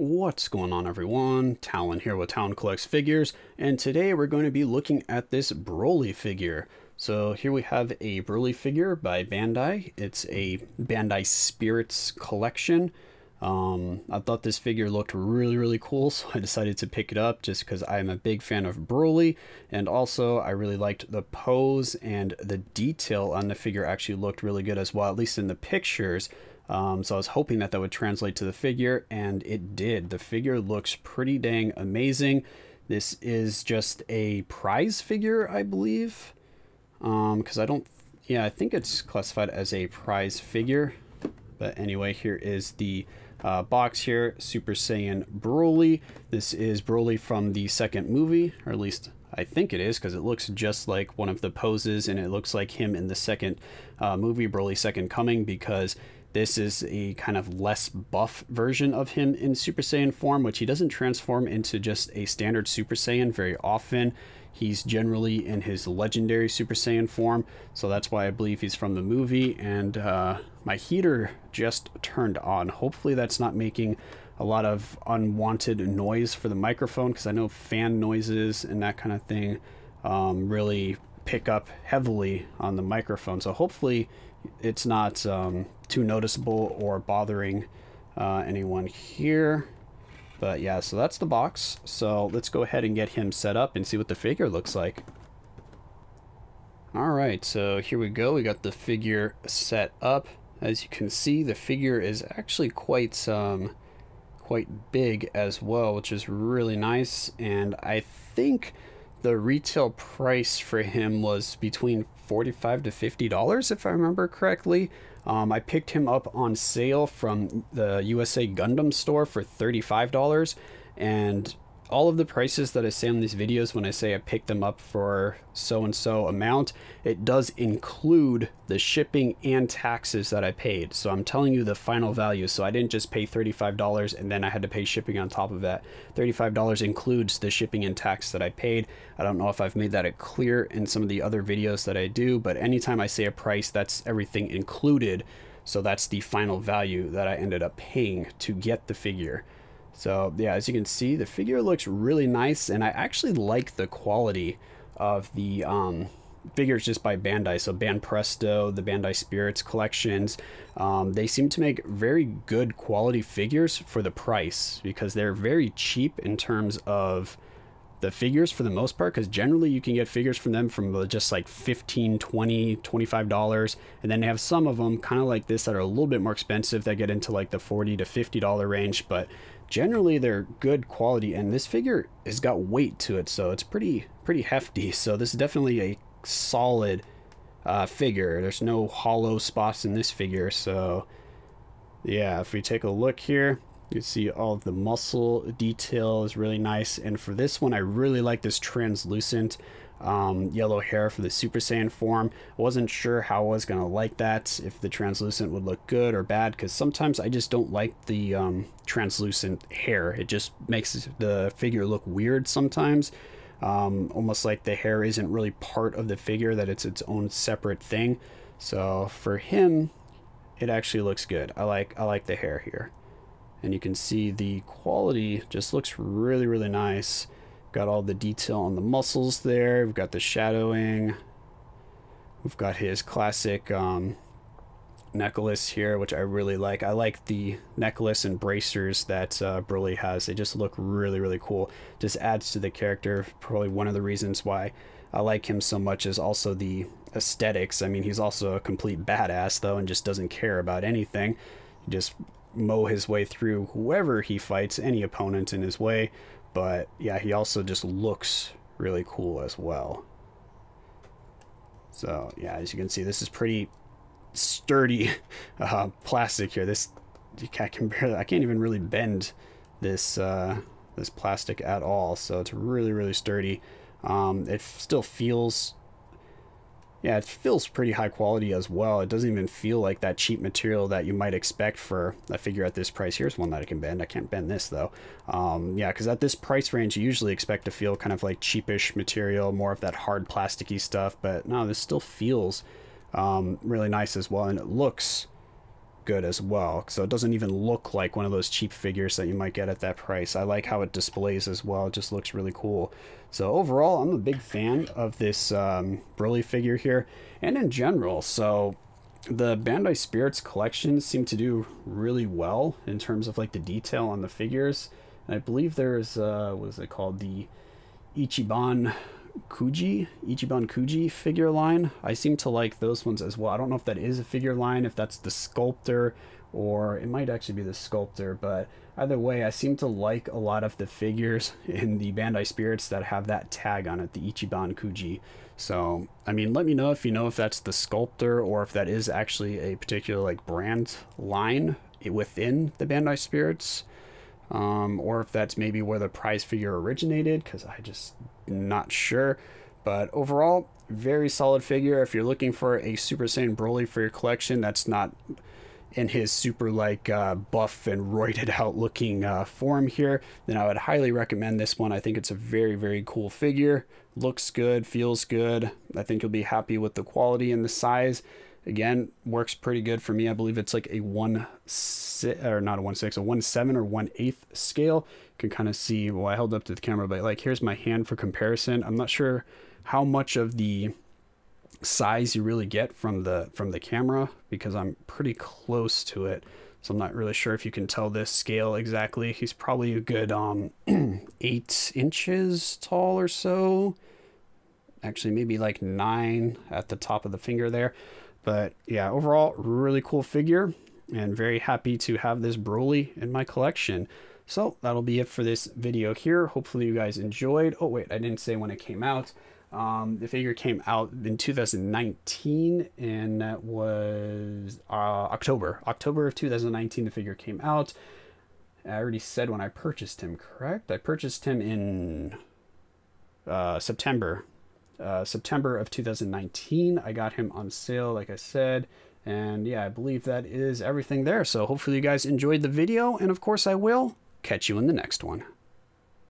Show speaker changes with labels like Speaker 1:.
Speaker 1: What's going on, everyone? Talen here with Talen Collects Figures, and today we're going to be looking at this Broly figure. So here we have a Broly figure by Bandai. It's a Bandai Spirits collection. I thought this figure looked really cool, so I decided to pick it up just because I'm a big fan of Broly, and also I really liked the pose, and the detail on the figure actually looked really good as well, at least in the pictures. So I was hoping that would translate to the figure, and it did. The figure looks pretty dang amazing. This is just a prize figure, I believe, because I think it's classified as a prize figure. But anyway, here is the box here. Super Saiyan Broly. This is Broly from the second movie, or at least I think it is, because it looks just like one of the poses, and it looks like him in the second movie, Broly Second Coming, because this is a kind of less buff version of him in Super Saiyan form, which he doesn't transform into just a standard Super Saiyan very often. He's generally in his legendary Super Saiyan form, so that's why I believe he's from the movie. And my heater just turned on. Hopefully that's not making a lot of unwanted noise for the microphone, because I know fan noises and that kind of thing really pick up heavily on the microphone. So hopefully it's not too noticeable or bothering anyone here. But yeah, so that's the box. So let's go ahead and get him set up and see what the figure looks like. Alright, so here we go. We got the figure set up. As you can see, the figure is actually quite big as well, which is really nice. And I think the retail price for him was between $45 to $50, if I remember correctly. I picked him up on sale from the USA Gundam store for $35, and all of the prices that I say on these videos, when I say I picked them up for so-and-so amount, it does include the shipping and taxes that I paid. So I'm telling you the final value. So I didn't just pay $35 and then I had to pay shipping on top of that. $35 includes the shipping and tax that I paid. I don't know if I've made that clear in some of the other videos that I do, but anytime I say a price, that's everything included. So that's the final value that I ended up paying to get the figure. So yeah, as you can see, the figure looks really nice, and I actually like the quality of the figures just by Bandai. So Banpresto, the Bandai Spirits collections, they seem to make very good quality figures for the price, because they're very cheap in terms of the figures for the most part, because generally you can get figures from them from just like $15, $20, $25, and then they have some of them kind of like this that are a little bit more expensive that get into like the $40 to $50 range, but generally they're good quality. And this figure has got weight to it, so it's pretty hefty. So this is definitely a solid figure. There's no hollow spots in this figure. So yeah, if we take a look here, you see all of the muscle detail is really nice. And for this one, I really like this translucent yellow hair for the Super Saiyan form. I wasn't sure how I was gonna like that, if the translucent would look good or bad, because sometimes I just don't like the translucent hair. It just makes the figure look weird sometimes, almost like the hair isn't really part of the figure, that it's its own separate thing. So for him, it actually looks good. I like the hair here. And you can see the quality just looks really nice. Got all the detail on the muscles there. We've got the shadowing. We've got his classic necklace here, which I really like. I like the necklace and bracers that Broly has. They just look really cool. Just adds to the character. Probably one of the reasons why I like him so much is also the aesthetics. I mean, he's also a complete badass though, and just doesn't care about anything. He just mow his way through whoever he fights, any opponent in his way. But yeah, he also just looks really cool as well. So yeah, as you can see, this is pretty sturdy plastic here. This I can't even really bend this this plastic at all. So it's really sturdy. It still feels, yeah, it feels pretty high quality as well. It doesn't even feel like that cheap material that you might expect for a figure at this price. Here's one that I can bend. I can't bend this though. Yeah, because at this price range, you usually expect to feel kind of like cheapish material, more of that hard plasticky stuff. But no, this still feels really nice as well, and it looks good as well. So it doesn't even look like one of those cheap figures that you might get at that price. I like how it displays as well. It just looks really cool. So overall, I'm a big fan of this Broly figure here, and in general. So the Bandai Spirits collections seem to do really well in terms of like the detail on the figures. And I believe there's what is it called, the Ichiban Kuji figure line. I seem to like those ones as well. I don't know if that is a figure line, if that's the sculptor, or it might actually be the sculptor, but either way, I seem to like a lot of the figures in the Bandai Spirits that have that tag on it, the Ichiban Kuji. So, I mean, let me know if you know if that's the sculptor or if that is actually a particular like brand line within the Bandai Spirits. Or if that's maybe where the prize figure originated, because I just not sure. But overall, very solid figure. If you're looking for a Super Saiyan Broly for your collection that's not in his super like buff and roided out looking form here, then I would highly recommend this one. I think it's a very, very cool figure. Looks good, feels good. I think you'll be happy with the quality and the size. Again, works pretty good for me. I believe it's like a 1/6, or not a 1/6, a 1/7 or 1/8 scale. You can kind of see, well, I held up to the camera, but like here's my hand for comparison. I'm not sure how much of the size you really get from the camera because I'm pretty close to it. So I'm not really sure if you can tell this scale exactly. He's probably a good 8 inches tall or so. Actually, maybe like 9 at the top of the finger there. But yeah, overall, really cool figure, and very happy to have this Broly in my collection. So that'll be it for this video here. Hopefully you guys enjoyed. Oh wait, I didn't say when it came out. The figure came out in 2019, and that was October of 2019. The figure came out. I already said when I purchased him, correct? I purchased him in September of 2019. I got him on sale, like I said, and yeah, I believe that is everything there. So hopefully you guys enjoyed the video, and of course I will catch you in the next one.